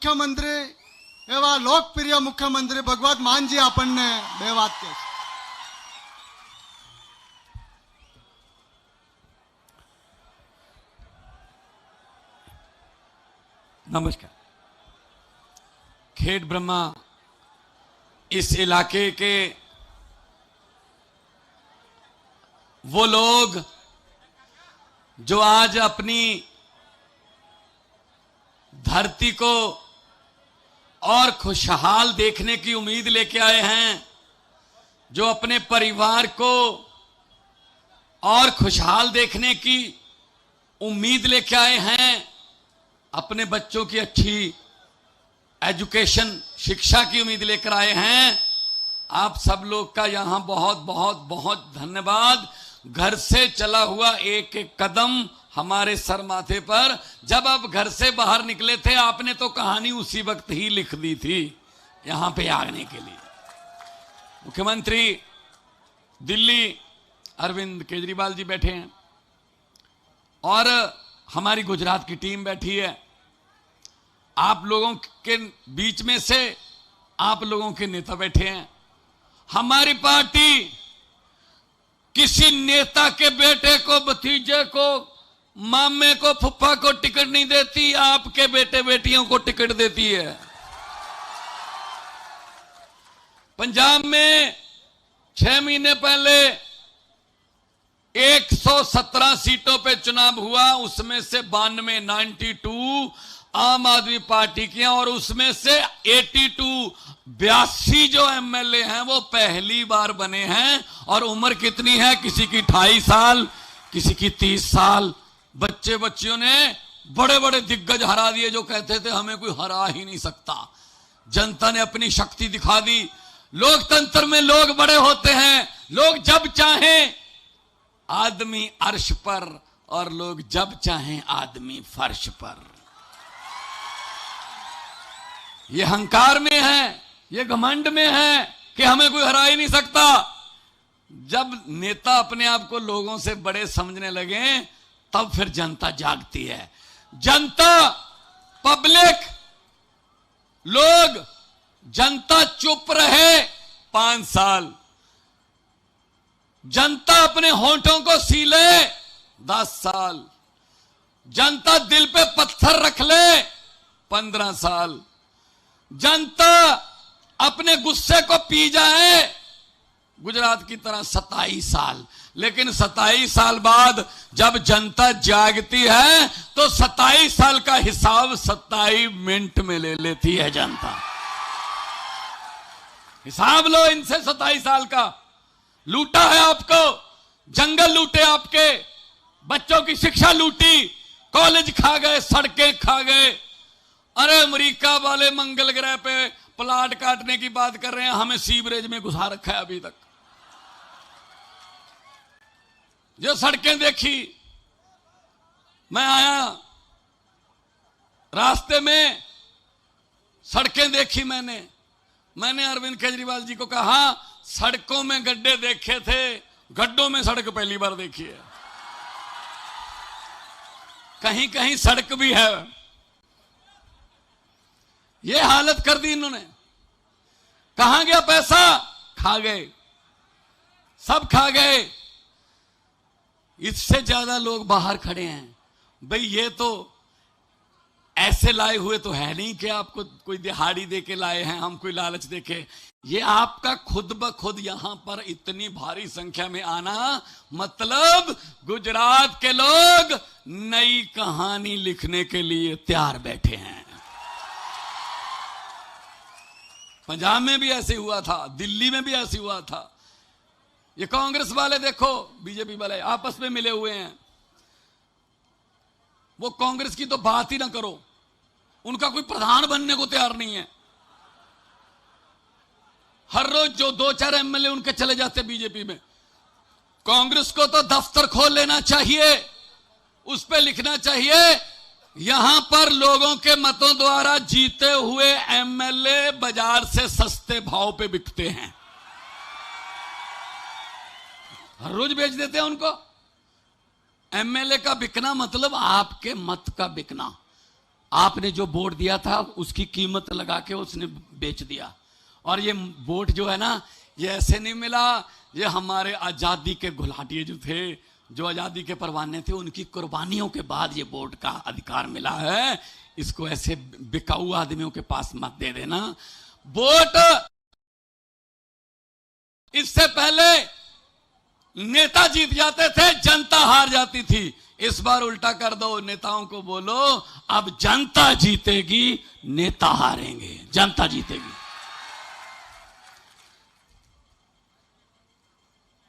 મુખ્યમંત્રી એવા લોકપ્રિય મુખ્યમંત્રી ભગવત માનજી આપણને બે વાત કહે છે. नमस्कार. खेड़ ब्रह्मा इस इलाके के वो लोग जो आज अपनी धरती को और खुशहाल देखने की उम्मीद लेके आए हैं, जो अपने परिवार को और खुशहाल देखने की उम्मीद लेके आए हैं, अपने बच्चों की अच्छी एजुकेशन शिक्षा की उम्मीद लेकर आए हैं. आप सब लोग का यहां बहुत बहुत बहुत धन्यवाद. घर से चला हुआ एक एक कदम हमारे सर माथे पर. जब आप घर से बाहर निकले थे, आपने तो कहानी उसी वक्त ही लिख दी थी यहां पे आने के लिए. मुख्यमंत्री दिल्ली अरविंद केजरीवाल जी बैठे हैं और हमारी गुजरात की टीम बैठी है. आप लोगों के बीच में से आप लोगों के नेता बैठे हैं. हमारी पार्टी किसी नेता के बेटे को, भतीजे को, मामे को, फुफ्फा को टिकट नहीं देती. आपके बेटे बेटियों को टिकट देती है. पंजाब में 6 महीने पहले 117 सीटों पे चुनाव हुआ, उसमें से 92 आम आदमी पार्टी की हैं और उसमें से 82 जो एमएलए हैं वो पहली बार बने हैं. और उम्र कितनी है? किसी की 28 साल, किसी की 30 साल. बच्चे बच्चियों ने बड़े बड़े दिग्गज हरा दिए जो कहते थे हमें कोई हरा ही नहीं सकता. जनता ने अपनी शक्ति दिखा दी. लोकतंत्र में लोग बड़े होते हैं. लोग जब चाहें आदमी अर्श पर और लोग जब चाहें आदमी फर्श पर. ये अहंकार में है, ये घमंड में है कि हमें कोई हरा ही नहीं सकता. जब नेता अपने आप को लोगों से बड़े समझने लगे तब फिर जनता जागती है. जनता, पब्लिक, लोग, जनता चुप रहे 5 साल. जनता अपने होंठों को सीले 10 साल. जनता दिल पे पत्थर रख ले 15 साल. जनता अपने गुस्से को पी जाए गुजरात की तरह 27 साल. लेकिन 27 साल बाद जब जनता जागती है तो 27 साल का हिसाब 27 मिनट में ले लेती है जनता. हिसाब लो इनसे 27 साल का. लूटा है आपको, जंगल लूटे, आपके बच्चों की शिक्षा लूटी, कॉलेज खा गए, सड़कें खा गए. अरे अमेरिका वाले मंगल ग्रह पे प्लाट काटने की बात कर रहे हैं, हमें सीवरेज में घुसा रखा है अभी तक. जो सड़कें देखी, मैं आया रास्ते में सड़कें देखी. मैंने अरविंद केजरीवाल जी को कहा सड़कों में गड्ढे देखे थे, गड्ढों में सड़क पहली बार देखी है. कहीं कहीं सड़क भी है. ये हालत कर दी इन्होंने. कहां गया पैसा? खा गए, सब खा गए. इससे ज्यादा लोग बाहर खड़े हैं. भाई ये तो ऐसे लाए हुए तो है नहीं कि आपको कोई दिहाड़ी देके लाए हैं, हम कोई लालच देके. ये आपका खुद ब खुद यहां पर इतनी भारी संख्या में आना मतलब गुजरात के लोग नई कहानी लिखने के लिए तैयार बैठे हैं. पंजाब में भी ऐसे हुआ था, दिल्ली में भी ऐसे हुआ था. ये कांग्रेस वाले देखो, बीजेपी वाले आपस में मिले हुए हैं. वो कांग्रेस की तो बात ही ना करो, उनका कोई प्रधान बनने को तैयार नहीं है. हर रोज जो 2-4 एमएलए उनके चले जाते बीजेपी में. कांग्रेस को तो दफ्तर खोल लेना चाहिए, उस पे लिखना चाहिए यहां पर लोगों के मतों द्वारा जीते हुए एमएलए बाजार से सस्ते भाव पे बिकते हैं. हर रोज बेच देते हैं उनको. एमएलए का बिकना मतलब आपके मत का बिकना, आपने जो वोट दिया था उसकी कीमत लगा के उसने बेच दिया। और ये वोट जो है ना, ये ऐसे नहीं मिला, ये हमारे आजादी के घुलाटिए जो थे, जो आजादी के परवाने थे, उनकी कुर्बानियों के बाद ये वोट का अधिकार मिला है। इसको ऐसे बिकाऊ आदमियों के पास मत दे देना। वोट इससे पहले नेता जीत जाते थे, जनता हार जाती थी। इस बार उल्टा कर दो, नेताओं को बोलो अब जनता जीतेगी, नेता हारेंगे, जनता जीतेगी।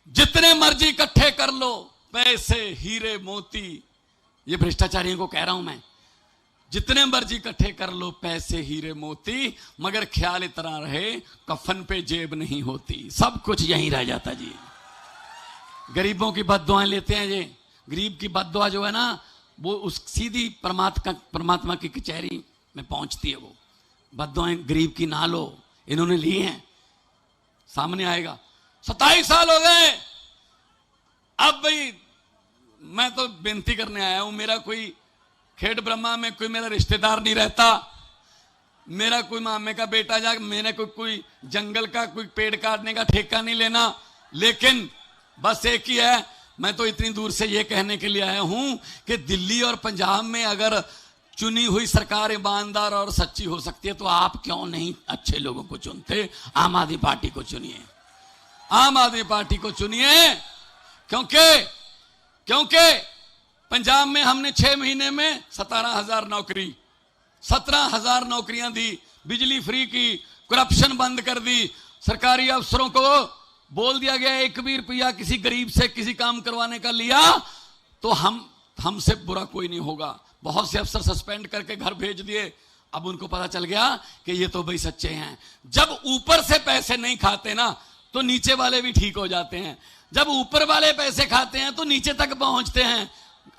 जितने मर्जी इकट्ठे कर लो, पैसे, हीरे, मोती, ये भ्रष्टाचारियों को कह रहा हूं मैं, जितने मर्जी इकट्ठे कर लो पैसे, हीरे, मोती, मगर ख्याल इतना रहे कफन पे जेब नहीं होती, सब कुछ यहीं रह जाता जी। गरीबों की बद्दुआएं लेते हैं ये, गरीब की बद्दुआ जो है ना, वो उस सीधी परमात्मा की कचहरी में पहुंचती है। वो बद्दुआएं गरीब की ना लो, इन्होंने ली हैं, सामने आएगा। 27 साल हो गए, अब भाई मैं तो बेनती करने आया हूं, मेरा कोई खेड़ ब्रह्मा में कोई मेरा रिश्तेदार नहीं रहता, मेरा कोई मामे का बेटा जा, मैंने कोई जंगल का कोई पेड़ काटने का ठेका नहीं लेना, लेकिन बस एक ही है, मैं तो इतनी दूर से ये कहने के लिए आया हूं कि दिल्ली और पंजाब में अगर चुनी हुई सरकार ईमानदार और सच्ची हो सकती है तो आप क्यों नहीं अच्छे लोगों को चुनते? आम आदमी पार्टी को चुनिए, आम आदमी पार्टी को चुनिए, क्योंकि पंजाब में हमने 6 महीने में 17,000 नौकरी, 17,000 नौकरियां दी, बिजली फ्री की, करप्शन बंद कर दी, सरकारी अफसरों को बोल दिया गया 1 भी रुपया किसी गरीब से किसी काम करवाने का लिया तो हमसे बुरा कोई नहीं होगा। बहुत से अफसर सस्पेंड करके घर भेज दिए। अब उनको पता चल गया कि ये तो भाई सच्चे हैं। जब ऊपर से पैसे नहीं खाते ना तो नीचे वाले भी ठीक हो जाते हैं, जब ऊपर वाले पैसे खाते हैं तो नीचे तक पहुंचते हैं,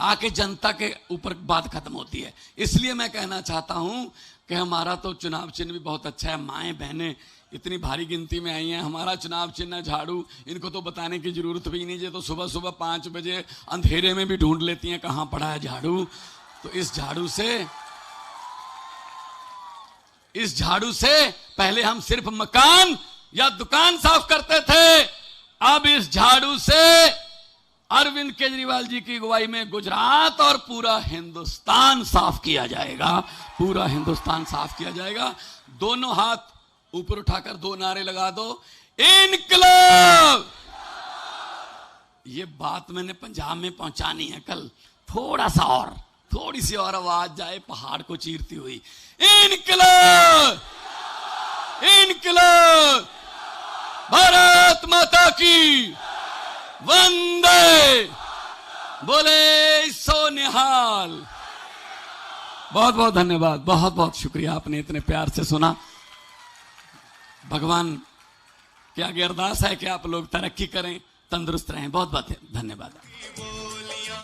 आके जनता के ऊपर बात खत्म होती है। इसलिए मैं कहना चाहता हूं कि हमारा तो चुनाव चिन्ह भी बहुत अच्छा है। माएँ बहनें इतनी भारी गिनती में आई हैं, हमारा चुनाव चिन्ह झाड़ू, इनको तो बताने की जरूरत भी नहीं, ये तो सुबह सुबह 5 बजे अंधेरे में भी ढूंढ लेती हैं कहां पड़ा है झाड़ू। तो इस झाड़ू से पहले हम सिर्फ मकान या दुकान साफ करते थे, अब इस झाड़ू से अरविंद केजरीवाल जी की अगुवाई में गुजरात और पूरा हिंदुस्तान साफ किया जाएगा, पूरा हिंदुस्तान साफ किया जाएगा। दोनों हाथ ऊपर उठाकर 2 नारे लगा दो, इनकलाब। ये बात मैंने पंजाब में पहुंचानी है कल, थोड़ा सा और, थोड़ी सी और आवाज जाए पहाड़ को चीरती हुई, इनकलाब, इनकलाब, भारत माता की वंदे, बोले सो निहाल। बहुत बहुत धन्यवाद, बहुत बहुत शुक्रिया, आपने इतने प्यार से सुना। भगवान की आगे अरदास है कि आप लोग तरक्की करें, तंदुरुस्त रहें। बहुत बहुत धन्यवाद।